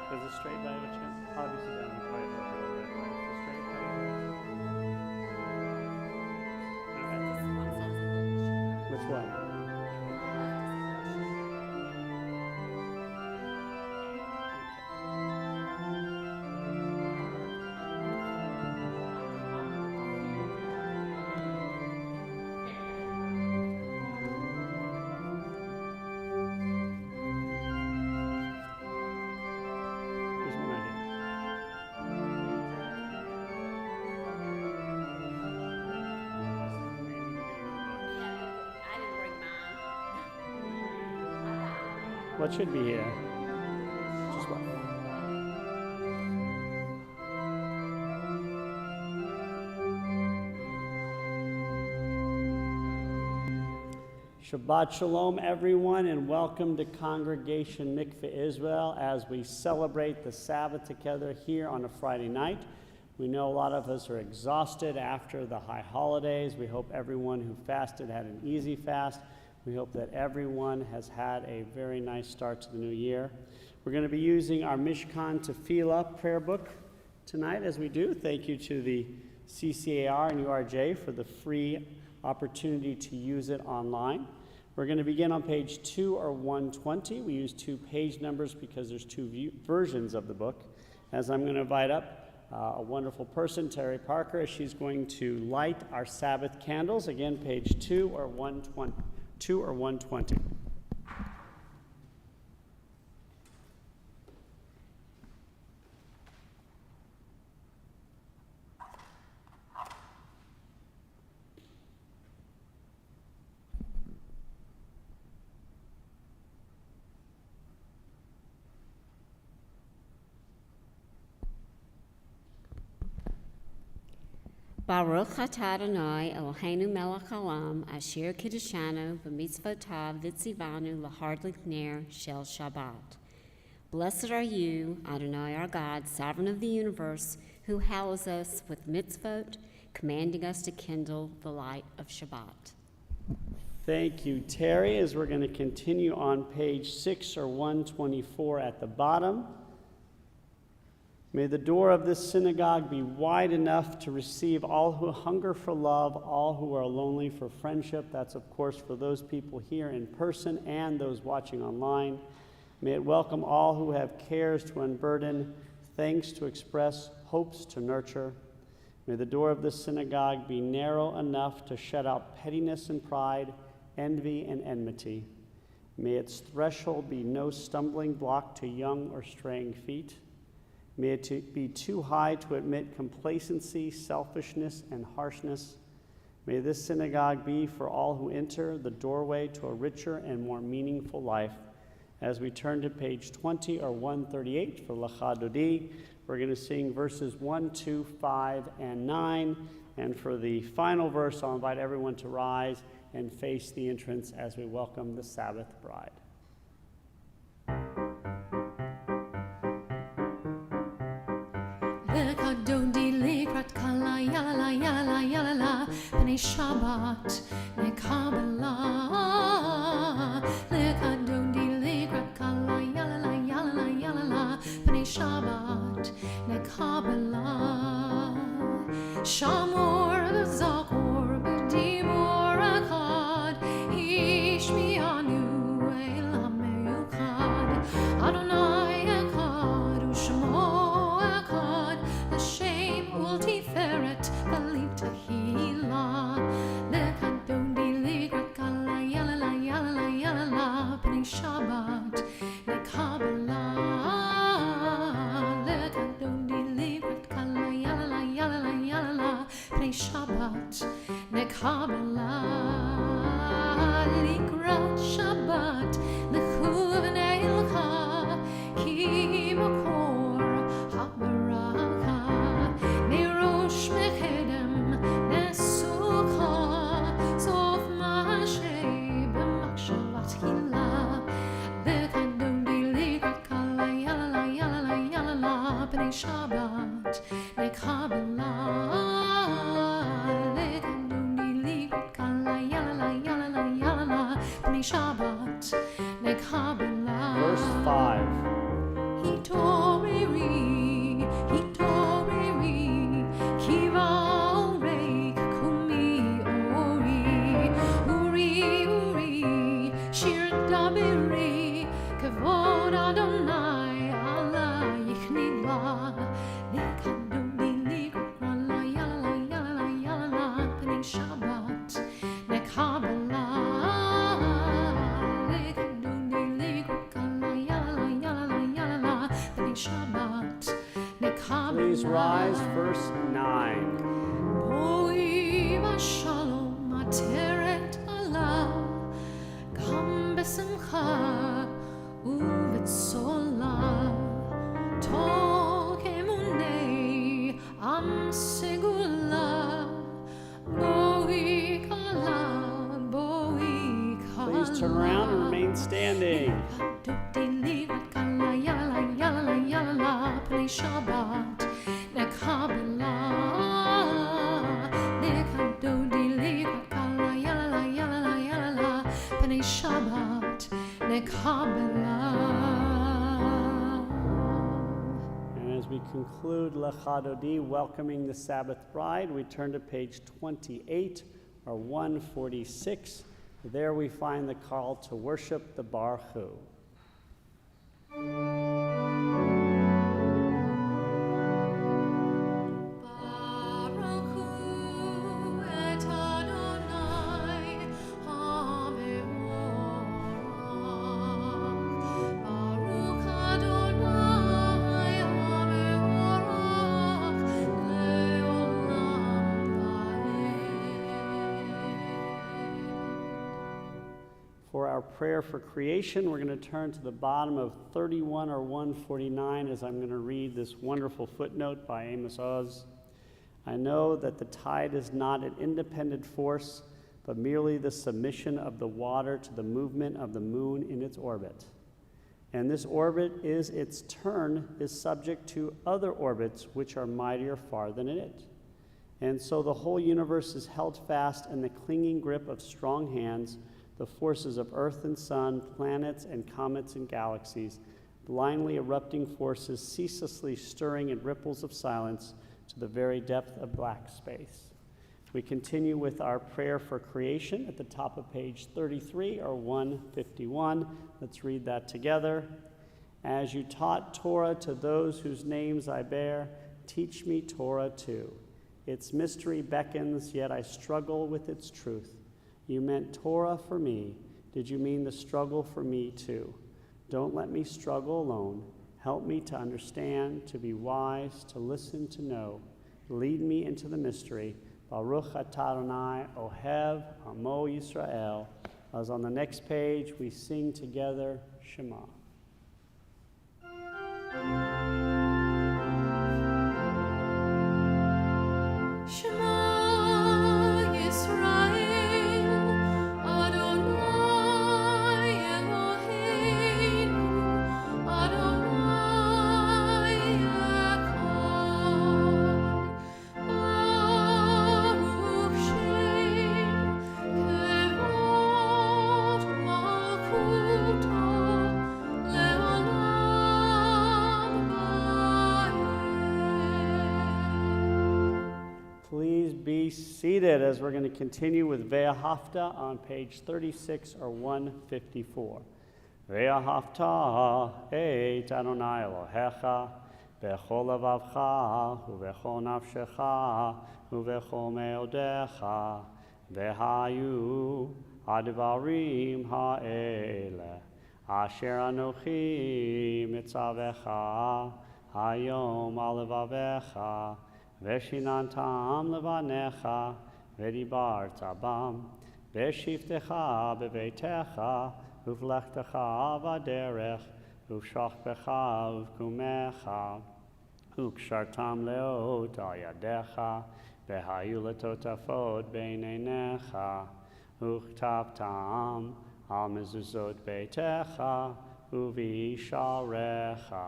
Was it straight by which one? Obviously, down the right, a little bit, right? Is it straight by? Which one? Here's one idea. What should be here? Just what? Shabbat Shalom, everyone, and welcome to Congregation Mickve Israel as we celebrate the Sabbath together here on a Friday night. We know a lot of us are exhausted after the high holidays. We hope everyone who fasted had an easy fast. We hope that everyone has had a very nice start to the new year. We're going to be using our Mishkan Tefillah prayer book tonight as we do. Thank you to the CCAR and URJ for the free opportunity to use it online. We're going to begin on page 2 or 120. We use 2 page numbers because there's 2 versions of the book. As I'm going to invite up a wonderful person, Terry Parker, as she's going to light our Sabbath candles. Again, page 2 or 120. 2 or 120. Baruch atah Adonai Eloheinu melech haolam asher kiddushanu b'mitzvotav v'tzivanu l'hardlik ner shel Shabbat. Blessed are you, Adonai our God, sovereign of the universe, who hallows us with mitzvot, commanding us to kindle the light of Shabbat. Thank you, Terry. As we're going to continue on page 6 or 124 at the bottom. May the door of this synagogue be wide enough to receive all who hunger for love, all who are lonely for friendship. That's, of course, for those people here in person and those watching online. May it welcome all who have cares to unburden, thanks to express, hopes to nurture. May the door of this synagogue be narrow enough to shut out pettiness and pride, envy and enmity. May its threshold be no stumbling block to young or straying feet. May it be too high to admit complacency, selfishness, and harshness. May this synagogue be, for all who enter, the doorway to a richer and more meaningful life. As we turn to page 20 or 138 for Lecha Dodi, we're going to sing verses 1, 2, 5, and 9. And for the final verse, I'll invite everyone to rise and face the entrance as we welcome the Sabbath bride. Shabbat, Nekabala, Lekadodi, Lekrat Kala, Yalala, Yalala, Yalala, Bnei Shabbat, Nekabala, Shamor, Zakor, Bedimor, Akkad, Ishmianu, Elam, Yukad, Adonai, Akkad, Ushmo, Akkad, the shame, Ultiferet, Kalita, Shabbat, Nekabala, Lekadodi, Lekrat Kala, Yalala, Yalala, Yalala, Bnei Shabbat, Nekabala, Likrat Shabbat, Lechuv Neilcha, Ki Makor, HaBaraka, Nerosh Mechedem, Nesucha, Sof Mashe, B'makshavat Hila. Shabbat, Nekabala, Lekadodi, Lekrat Kala, Yalala, Yalala, Yalala, Bnei Shabbat, Nekabala. Verse 5. He tore Kavod Adonai, Allah Yichnila, Nekadodi Likrala, Yala, Yala, Yala, Penin Shabbat, Nekabala, Nekadodi Likrala, Yala, Yala, Yala, Penin Shabbat, Nekabala. Please rise, verse 9. Boi Shalom Ateret Allah, Kam Besimcha Uvitzola, Tok Emunei Am Segula, Boi Kala, Boi Kala. Please turn around and remain standing. Shabbat, Nekabela, Penei Shabbat, Nekabela. And as we conclude Lechadodi, welcoming the Sabbath bride, we turn to page 28 or 146. There we find the call to worship the Baruch Hu. Baruch Hu et Adonai HaMevorach. Baruch Adonai HaMevorach le'olam va'ed. For our prayer for creation, we're going to turn to the bottom of 31 or 149 as I'm going to read this wonderful footnote by Amos Oz. I know that the tide is not an independent force, but merely the submission of the water to the movement of the moon in its orbit. And this orbit its turn is subject to other orbits which are mightier far than it. And so the whole universe is held fast in the clinging grip of strong hands, the forces of earth and sun, planets and comets and galaxies, blindly erupting forces ceaselessly stirring in ripples of silence to the very depth of black space. We continue with our prayer for creation at the top of page 33 or 151. Let's read that together. As you taught Torah to those whose names I bear, teach me Torah too. Its mystery beckons, yet I struggle with its truth. You meant Torah for me. Did you mean the struggle for me too? Don't let me struggle alone. Help me to understand, to be wise, to listen, to know. Lead me into the mystery. Baruch atah Adonai, Ohev Amo Yisrael. As on the next page, we sing together Shema. Shema Yisrael, Adonai Eloheinu, Adonai Echad. Baruch Shem Kevod Malchuto Le'olam Va'ed. Please be seated as we're going to continue with Ve'ahavta on page 36 or 154. Ve'ahavta et Adonai Elohecha bechol levavcha uvechol nafshecha uvechol meodecha ve'hayu advarim ha'ele asher anochi mitzavecha hayom al levavecha Veshinantam levanecha, vedibarta bam, veshiftecha beveitecha, uvlechtecha vaderech, uvshachbecha uvkumecha, ukshartam leot al yadecha, vehayu letotafot beinenecha, uchtavtam al mezuzot beitecha, uvisharecha,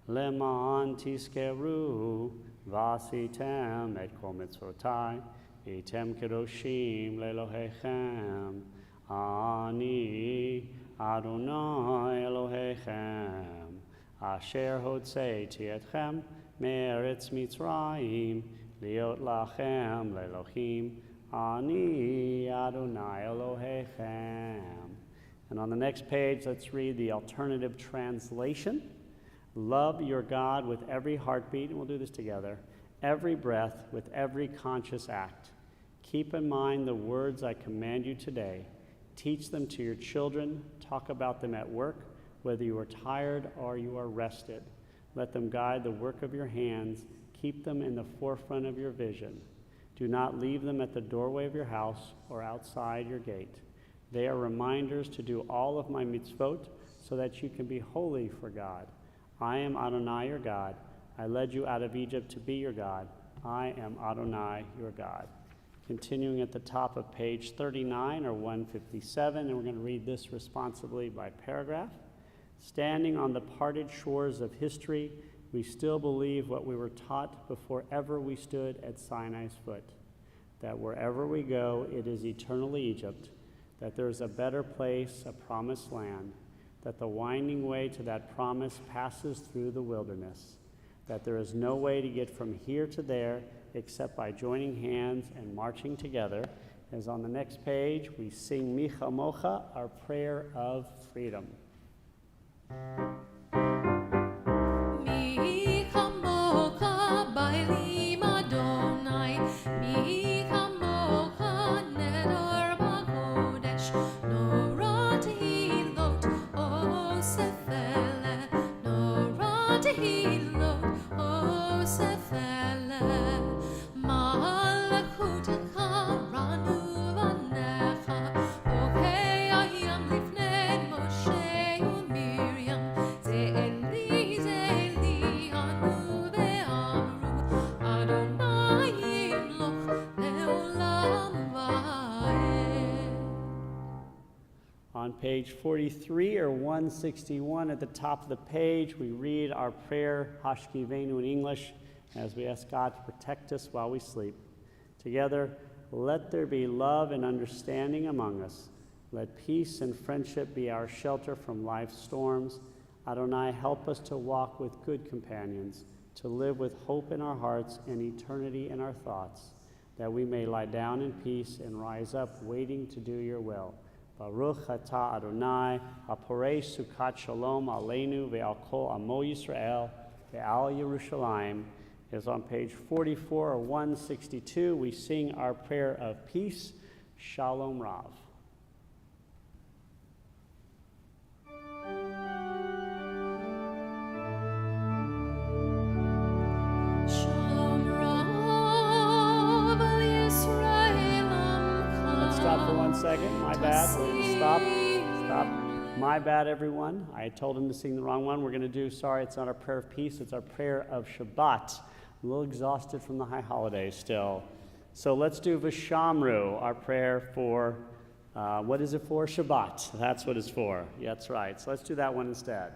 leman tiskeru, Vasitem et kol mitzvotai, item kedoshim lelohechem, ani Adonai Elohechem, asher hotzeiti etchem me'eretz Mitzrayim, liot lachem lelohim, ani Adonai Elohechem. And on the next page, let's read the alternative translation. Love your God with every heartbeat, and we'll do this together, every breath, with every conscious act. Keep in mind the words I command you today. Teach them to your children. Talk about them at work, whether you are tired or you are rested. Let them guide the work of your hands. Keep them in the forefront of your vision. Do not leave them at the doorway of your house or outside your gate. They are reminders to do all of my mitzvot so that you can be holy for God. I am Adonai your God. I led you out of Egypt to be your God. I am Adonai your God. Continuing at the top of page 39 or 157, and we're going to read this responsibly by paragraph. Standing on the parted shores of history, we still believe what we were taught before ever we stood at Sinai's foot, that wherever we go, it is eternally Egypt, that there is a better place, a promised land, that the winding way to that promise passes through the wilderness, that there is no way to get from here to there except by joining hands and marching together. As on the next page, we sing Micha Mocha, our prayer of freedom. Mi chamocha bailim Adonai, mi chamocha nedor b'kodesh, nora tehilot o sefele, nora tehilot o sefele, malachutcha ranu vanecha, okei ayam lifnei Moshe u'Miriam, ze Eli anu ve'amru, Adonai yimloch le'olam va'ed. On page 43 or 161 at the top of the page, we read our prayer, Hashkivenu in English, as we ask God to protect us while we sleep. Together, let there be love and understanding among us. Let peace and friendship be our shelter from life's storms. Adonai, help us to walk with good companions, to live with hope in our hearts and eternity in our thoughts, that we may lie down in peace and rise up waiting to do your will. Baruch atah Adonai, haporei sukat shalom aleinu ve'al kol amo Yisrael ve'al Yerushalayim. Is on page 44 or 162, we sing our prayer of peace, Shalom Rav. Shalom Rav al Yisrael Amcha. Let's stop for 1 second. My bad. Stop. My bad, everyone. I told him to sing the wrong one. We're going to do, sorry, it's not our prayer of peace, it's our prayer of Shabbat. A little exhausted from the high holidays still. So let's do Vishamru, our prayer for, what is it for? Shabbat. That's what it's for. Yeah, that's right. So let's do that one instead.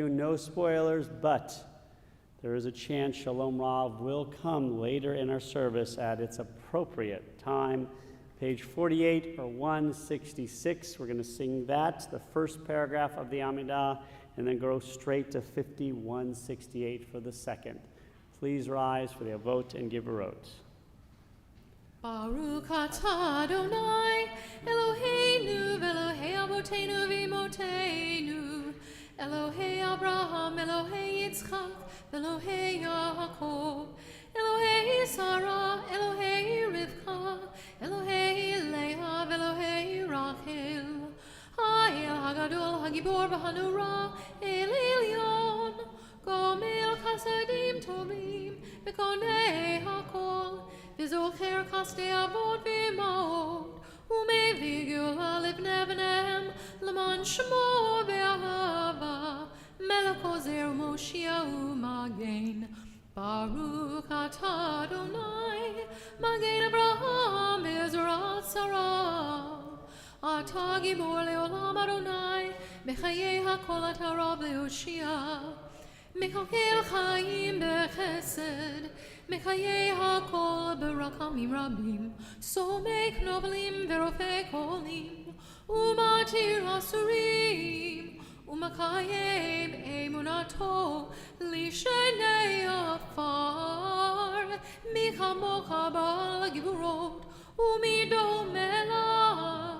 No spoilers, but There is a chance Shalom Rav will come later in our service at its appropriate time. Page 48 or 166, we're going to sing that, the first paragraph of the Amidah, and then go straight to 5168 for the second. Please rise for the avot and giverot. Baruch atah Adonai, Eloheinu v'Elohei Avotenu v'Imotenu, Elohei Abraham, Elohei Yitzchak, Elohei Yaakov, Elohei Sarah, Elohei Rivka, Elohei Leah, Elohei Rachel, Ha'el Hagadol Hagibor v'Hanura, El Elyon, Gomel Chasadim Tovim, Bekonei Hakol, V'zocher Chastei Avot v'Imaot, U'mevig Geulah Livnei B'neihem, L'man Shemo Be'ahava, Melech Ozer U'Moshiach U'Magen, Baruch atah Adonai, Magen Abraham V'Ezrat Sarah, Atah Gibor Le'olam Adonai, B'chayei HaKol Atah Rab Le'Hoshia, Mechakel Chaim B'Chesed, Mechaye HaKol B'Rakamim Rabim, Somek Novelim V'Rofei Kolim, Umatir Asurim, Umakayem Emunato, Lishenei Afar, Michamocha Bal Givurot, Umido Melach,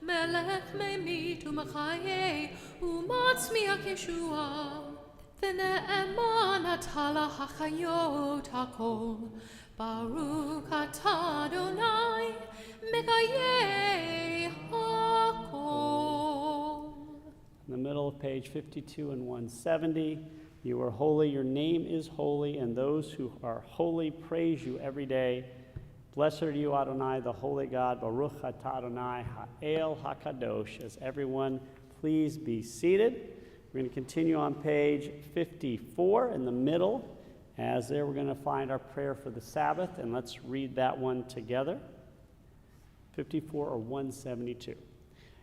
Melech Memit Umakaye, Umatzmiach Yeshua. V'ne'eman atah hachayot hakol, Baruch atah Adonai, Mekayeh hakol. In the middle of page 52 and 170, you are holy, your name is holy, and those who are holy praise you every day. Blessed are you, Adonai, the holy God, Baruch atah Adonai, Ha'el HaKadosh. As everyone, please be seated. We're going to continue on page 54 in the middle. As there, we're going to find our prayer for the Sabbath, and let's read that one together. 54 or 172.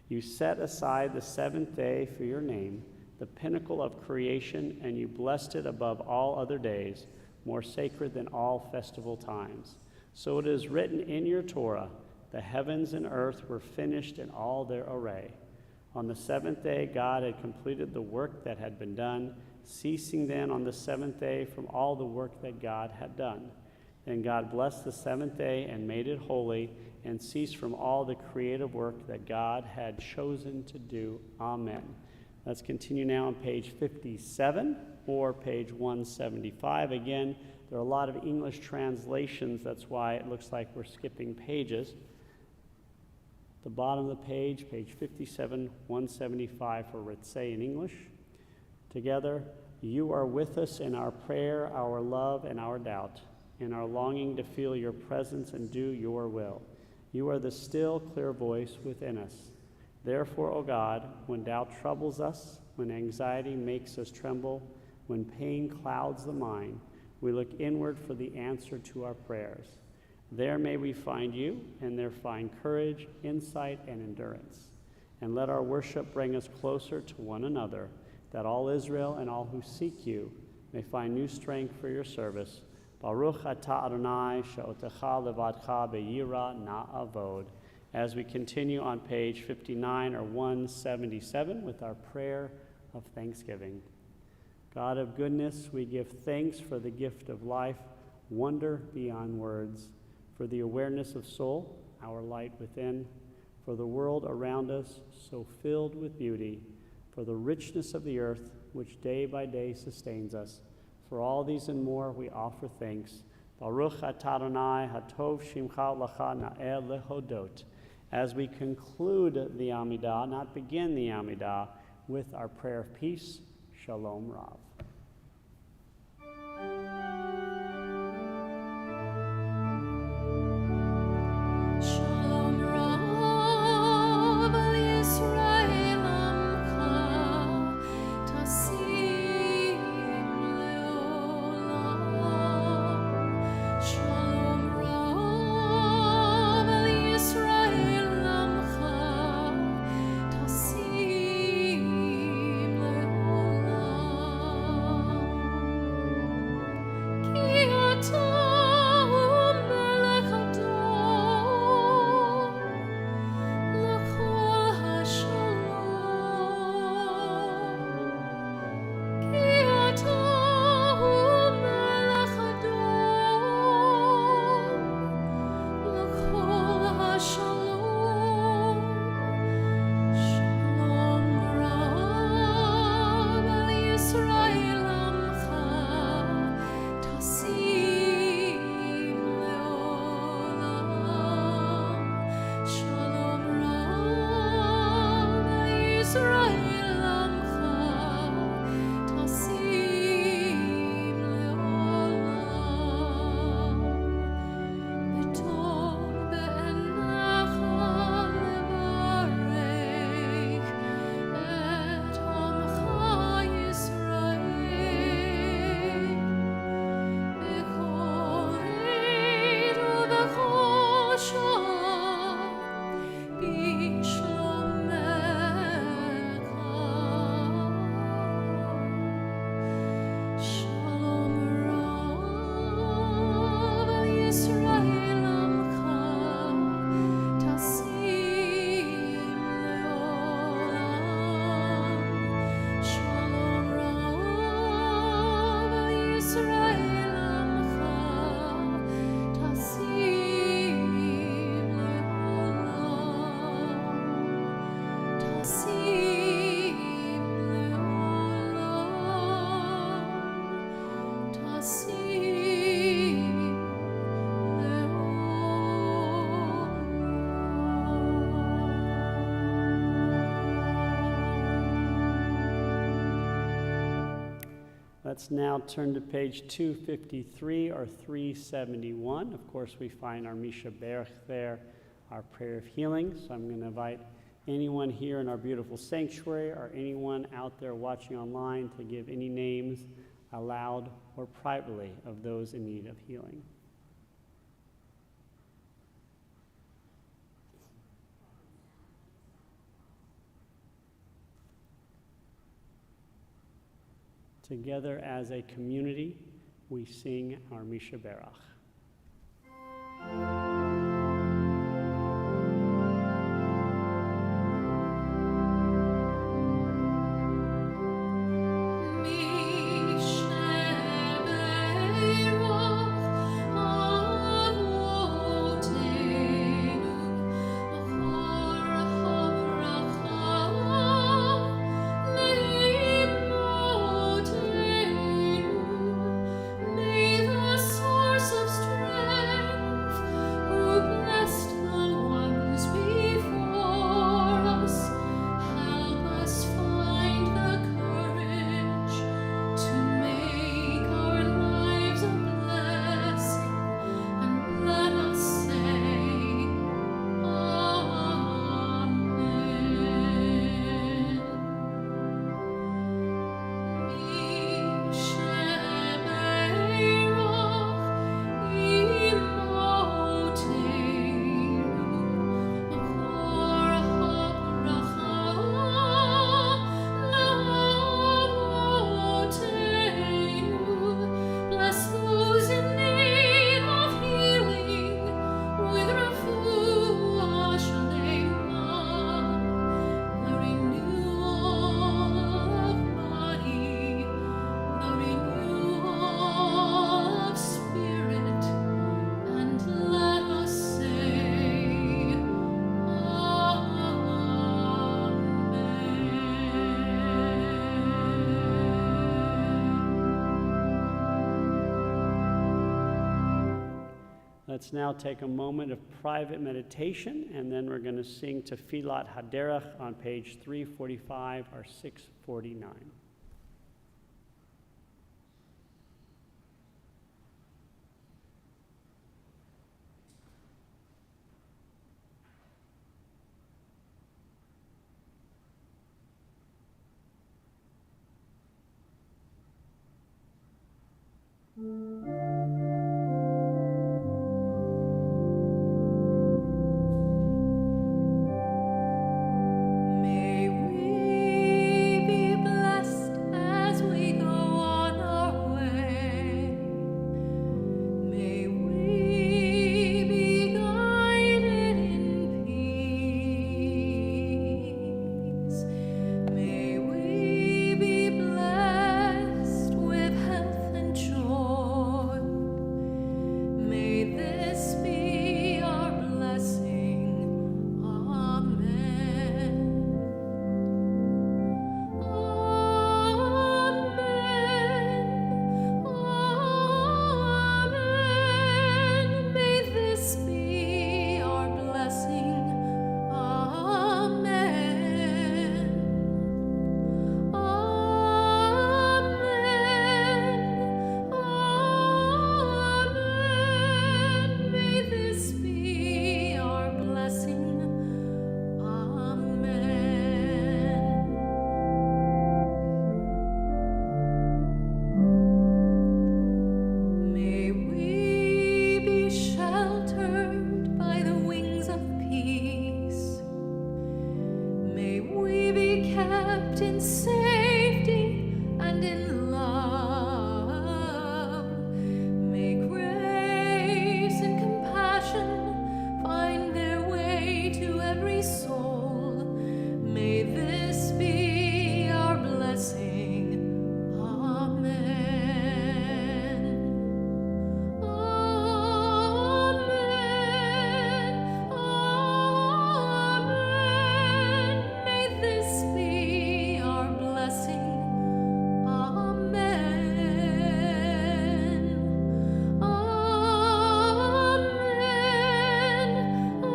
You set aside the seventh day for your name, the pinnacle of creation, and you blessed it above all other days, more sacred than all festival times. So it is written in your Torah, the heavens and earth were finished in all their array. On the seventh day, God had completed the work that had been done, ceasing then on the seventh day from all the work that God had done. Then God blessed the seventh day and made it holy, and ceased from all the creative work that God had chosen to do. Amen. Let's continue now on page 57 or page 175. Again, there are a lot of English translations. That's why it looks like we're skipping pages. The bottom of the page, page 57, 175 for Ritzay in English. Together, you are with us in our prayer, our love, and our doubt, in our longing to feel your presence and do your will. You are the still, clear voice within us. Therefore, O God, when doubt troubles us, when anxiety makes us tremble, when pain clouds the mind, we look inward for the answer to our prayers. There may we find you, and there find courage, insight, and endurance. And let our worship bring us closer to one another, that all Israel and all who seek you may find new strength for your service. Baruch atah Adonai, she'otecha levadcha be'yira na'avod. As we continue on page 59 or 177 with our prayer of thanksgiving. God of goodness, we give thanks for the gift of life, wonder beyond words, for the awareness of soul, our light within, for the world around us so filled with beauty, for the richness of the earth which day by day sustains us. For all these and more we offer thanks. Baruch atah Adonai hatov shimcha lacha na'eh lehodot. As we conclude the Amidah, not begin the Amidah, with our prayer of peace, Shalom Rav. Shalom Rav al Yisrael Amcha, Tasim leolam. Shalom Rav al Yisrael Amcha, Tasim leolam. Let's now turn to page 253 or 371. Of course, we find our Misha Berach there, our prayer of healing. So I'm going to invite anyone here in our beautiful sanctuary or anyone out there watching online to give any names aloud or privately of those in need of healing. Together as a community, we sing our Misha Berach. Let's now take a moment of private meditation, and then we're going to sing Tefillat Haderech on page 345 or 649. May we be blessed as we go on our way. May we be guided in peace. May we be blessed with health and joy. May this be our blessing. Amen. Amen. Amen. May this be our blessing. Amen. Amen. Amen. May this be our blessing. Amen. May we be sheltered by the wings of peace. May we be kept in safety and in love. May grace and compassion find their way to every soul. May this be our blessing. Amen. Amen. Amen. May this be our blessing. Amen. Amen. Amen.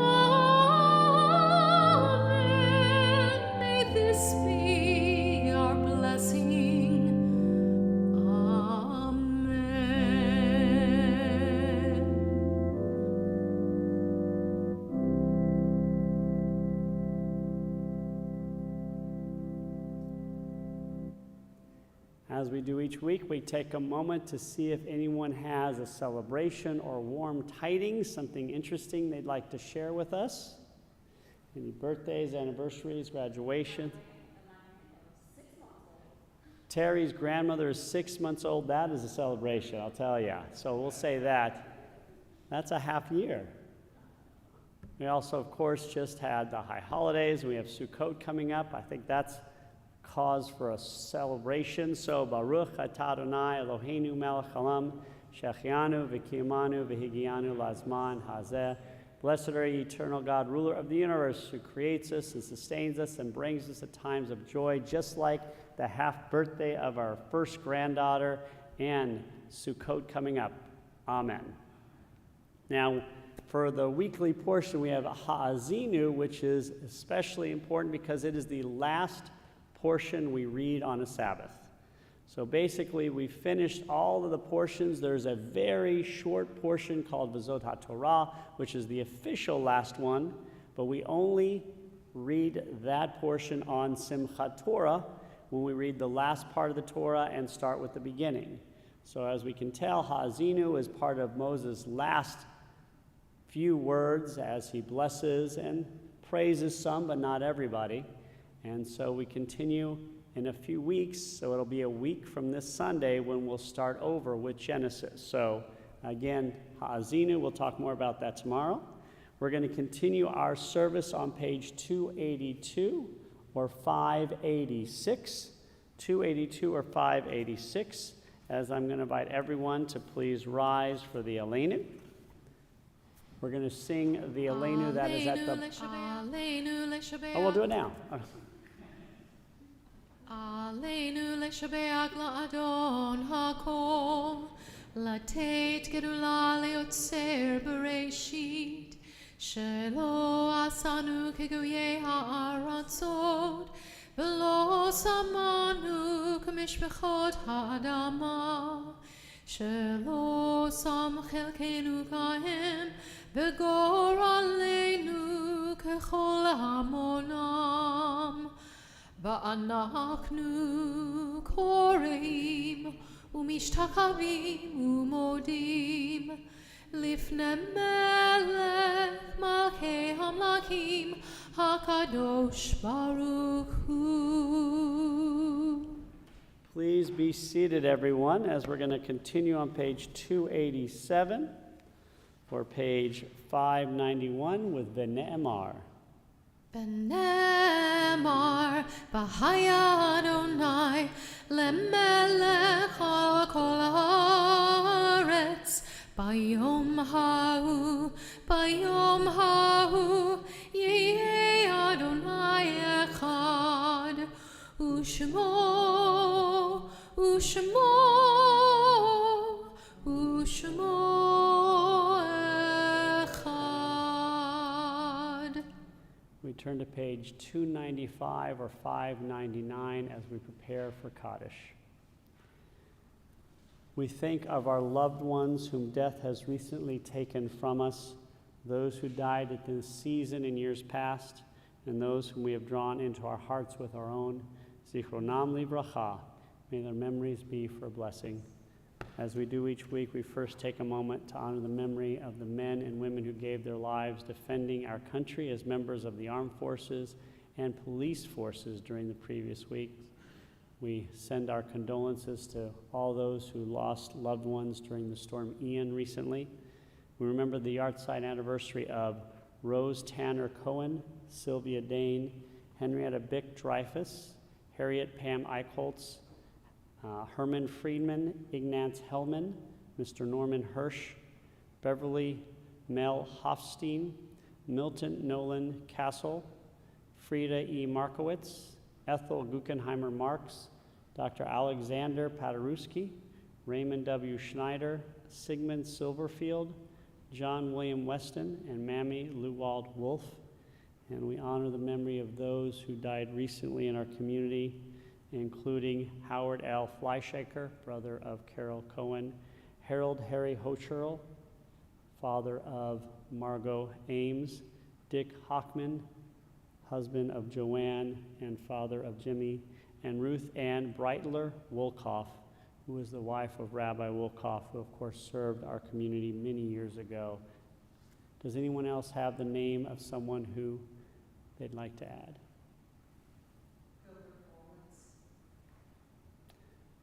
As we do each week, we take a moment to see if anyone has a celebration or warm tidings, something interesting they'd like to share with us. Any birthdays, anniversaries, graduation? Terry's grandmother is 6 months old. That is a celebration, I'll tell you. So we'll say that. That's a half year. We also, of course, just had the high holidays. We have Sukkot coming up. I think that's cause for a celebration. So Baruch atah Adonai Eloheinu melech haolam shechianu v'kiyamanu v'higianu lazman hazeh. Blessed are you, eternal God, ruler of the universe, who creates us and sustains us and brings us to times of joy, just like the half birthday of our first granddaughter and Sukkot coming up. Amen. Now, for the weekly portion, we have Ha'azinu, which is especially important because it is the last portion we read on a Sabbath. So basically, we finished all of the portions. There's a very short portion called V'zot HaTorah, which is the official last one, but we only read that portion on Simchat Torah, when we read the last part of the Torah and start with the beginning. So as we can tell, Ha'azinu is part of Moses' last few words as he blesses and praises some, but not everybody. And so we continue in a few weeks, so it'll be a week from this Sunday when we'll start over with Genesis. So again, Ha'azinu, we'll talk more about that tomorrow. We're going to continue our service on page 282 or 586, 282 or 586, as I'm going to invite everyone to please rise for the Aleinu. We're going to sing the Aleinu that is at the... Oh, we'll do it now. Aleinu leshabeach la'adon hakol, latet gedula leotzer bereshit, shelo asanu kegoye ha'aratzot, velo samanu k'mishpechot ha'adama, shelo sam chelkenu kahem, v'gor aleinu kechol hamonam. ואנחנו קוראים ומשתחווים ומודים לפני מלך מלכי המלכים הקדוש ברוך הוא. Please be seated, everyone, as we're going to continue on page 287 or page 591 with V'ne'emar. ונאמר בהיה אדוני למלך על כל הארץ ביום ההוא יהיה אדוני אחד ושמו We turn to page 295 or 599 as we prepare for Kaddish. We think of our loved ones whom death has recently taken from us, those who died at this season in years past, and those whom we have drawn into our hearts with our own. Zichronam livracha. May their memories be for a blessing. As we do each week, we first take a moment to honor the memory of the men and women who gave their lives defending our country as members of the armed forces and police forces during the previous week. We send our condolences to all those who lost loved ones during the storm Ian recently. We remember the yahrzeit anniversary of Rose Tanner Cohen, Sylvia Dane, Henrietta Bick Dreyfus, Harriet Pam Eichholz, Herman Friedman, Ignaz Hellman, Mr. Norman Hirsch, Beverly Mel Hofstein, Milton Nolan Castle, Frida E. Markowitz, Ethel Guggenheimer Marks, Dr. Alexander Paderewski, Raymond W. Schneider, Sigmund Silverfield, John William Weston, and Mammy Lewald Wolf. And we honor the memory of those who died recently in our community, including Howard L. Fleischaker, brother of Carol Cohen, Harold Harry Hocherl, father of Margot Ames, Dick Hockman, husband of Joanne and father of Jimmy, and Ruth Ann Breitler Wolkoff, who was the wife of Rabbi Wolkoff, who of course served our community many years ago. Does anyone else have the name of someone who they'd like to add?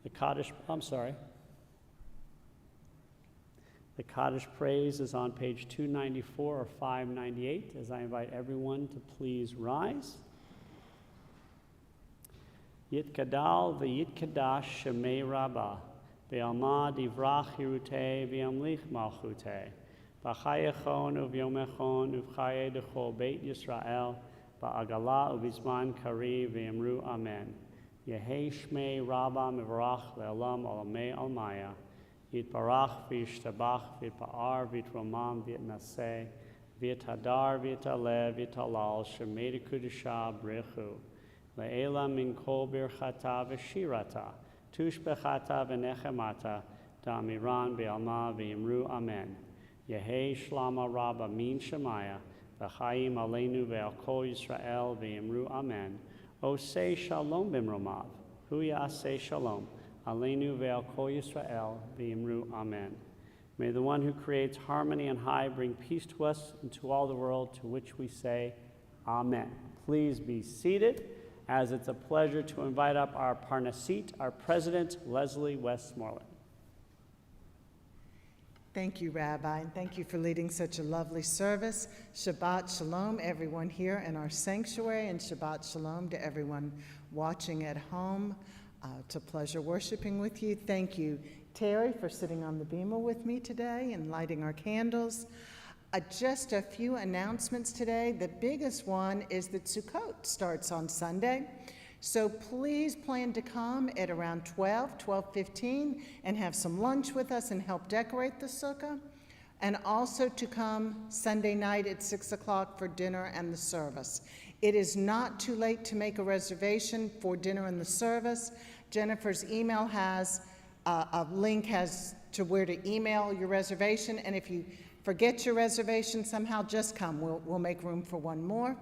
The Kaddish, I'm sorry. The Kaddish praise is on page 294 or 598, as I invite everyone to please rise. Yitkadal v'yitkadash shemei rabbah, ve'alma divrach hirutei ve'amlich malchutei, v'chayechon u'vyomechon u'vchaye dechol beit Yisrael, v'agala u'vizman kari ve'emru amen. Yehei shmei rabbah mivarach le'olam olamei almaya, yitbarach v'yishtabach v'yitpa'ar v'yitromam v'yitnaseh, v'yithadar v'yitalev v'yitalal shemei dekudusha brechu. Le'ela min kol birchata v'shirata, tushbechata v'nechemata, da'amiran be'alma v'yimru amen. Yehei shlama rabba min shemaya, v'chaim aleinu ve'al kol Yisrael v'yimru amen. Osei shalom b'mromav, hu ya'aseh shalom, aleinu ve'al kol Yisrael v'yimru amen. May the one who creates harmony on high bring peace to us and to all the world, to which we say amen. Please be seated, as it's a pleasure to invite up our Parnasit, our president, Leslie Westmoreland. Thank you, Rabbi, and thank you for leading such a lovely service. Shabbat Shalom, everyone here in our sanctuary, and Shabbat Shalom to everyone watching at home. It's a pleasure worshiping with you. Thank you, Terry, for sitting on the bema with me today and lighting our candles. Just a few announcements today. The biggest one is that Sukkot starts on Sunday. So please plan to come at around 12:15, and have some lunch with us and help decorate the sukkah. And also to come Sunday night at 6 o'clock for dinner and the service. It is not too late to make a reservation for dinner and the service. Jennifer's email has a link as to where to email your reservation, and if you forget your reservation somehow, just come. We'll make room for one more.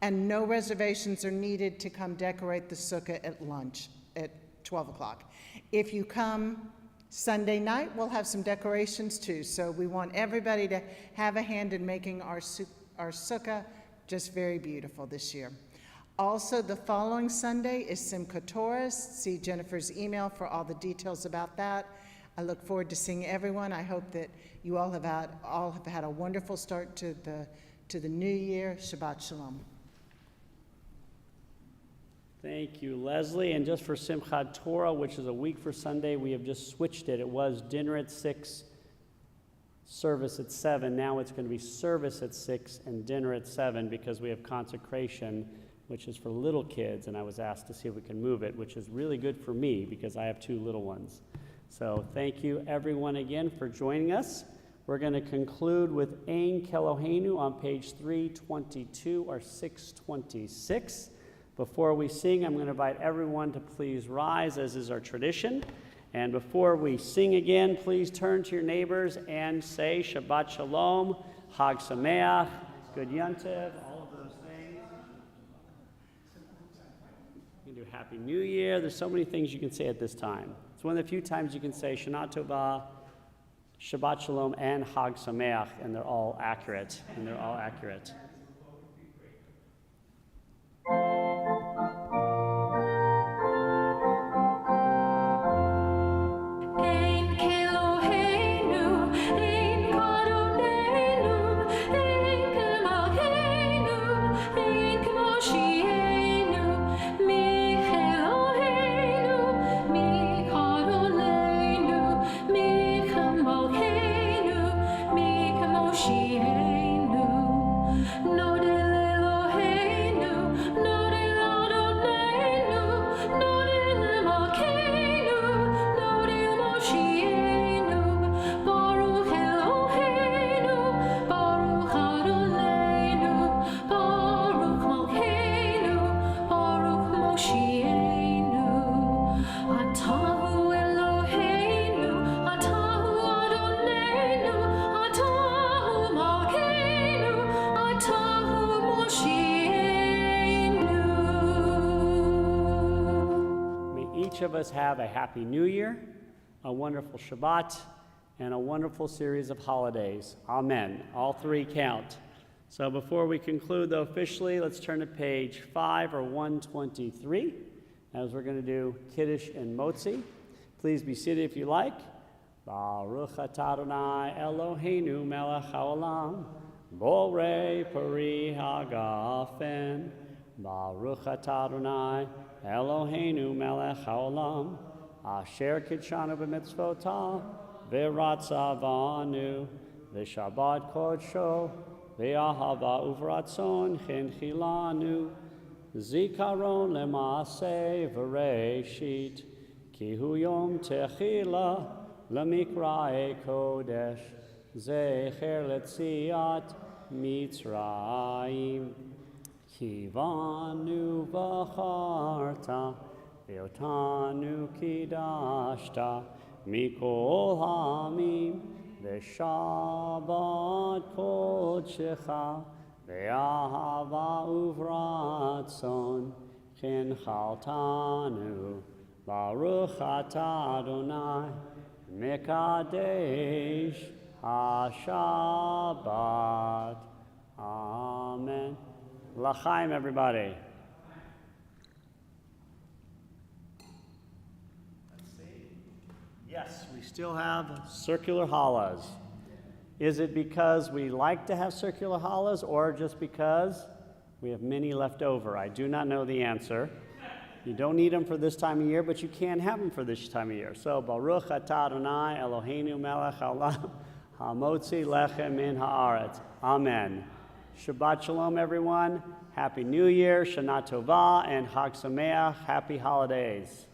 And no reservations are needed to come decorate the sukkah at lunch at 12 o'clock. If you come Sunday night, we'll have some decorations too. So we want everybody to have a hand in making our sukkah just very beautiful this year. Also, the following Sunday is Simchat Torah. See Jennifer's email for all the details about that. I look forward to seeing everyone. I hope that you all have had a wonderful start to the new year. Shabbat Shalom. Thank you, Leslie. And just for Simchat Torah, which is a week for Sunday, we have just switched it. It was dinner at 6, service at 7. Now it's going to be service at 6 and dinner at 7, because we have consecration, which is for little kids, and I was asked to see if we can move it, which is really good for me because I have 2 little ones. So thank you, everyone, again for joining us. We're going to conclude with Ein Keloheinu on page 322 or 626. Before we sing, I'm going to invite everyone to please rise, as is our tradition. And before we sing again, please turn to your neighbors and say Shabbat Shalom, Chag Sameach, Good Yontiv, all of those things. You can do Happy New Year. There's so many things you can say at this time. It's one of the few times you can say Shana Tova, Shabbat Shalom, and Chag Sameach, and they're all accurate. Ein Keloheinu, ein Adonenu, ein Kemalheinu, ein Kemoshienu, mi Eloheinu, mi Adonenu, mi Kemalheinu, mi Kemoshienu. each of us have a happy new year, a wonderful Shabbat, and a wonderful series of holidays. Amen. All three count. So before we conclude, though, officially, let's turn to page 5 or 123, as we're going to do Kiddush and Motzi. Please be seated if you like. Baruch atah Adonai Eloheinu melech haolam, borei peri hagafen. Baruch atah Adonai Eloheinu melech haolam, asher kidshanu b'mitzvotav, v'ratzavanu, v'shabbat kodsho, v'ahava uvratzon chenchilanu, zikaron lema'aseh v'reishit, ki hu yom techila lemikra'e kodesh, zecher letziat Mitzrayim, ki vanu v'charta, v'otanu kidashta, mikol hamim, v'shabbat kodshecha, v'ahava uvratzon chenchaltanu, Baruch atah Adonai Mekadesh HaShabbat. Amen. L'chaim, everybody. Yes, we still have circular challahs. Is it because we like to have circular challahs or just because we have many left over? I do not know the answer. You don't need them for this time of year, but you can have them for this time of year. So, Baruch atah Adonai Eloheinu melech haolam, hamotzi lechem min haaretz. Amen. Shabbat shalom, everyone. Happy New Year, Shana Tova, and Chag Sameach. Happy holidays.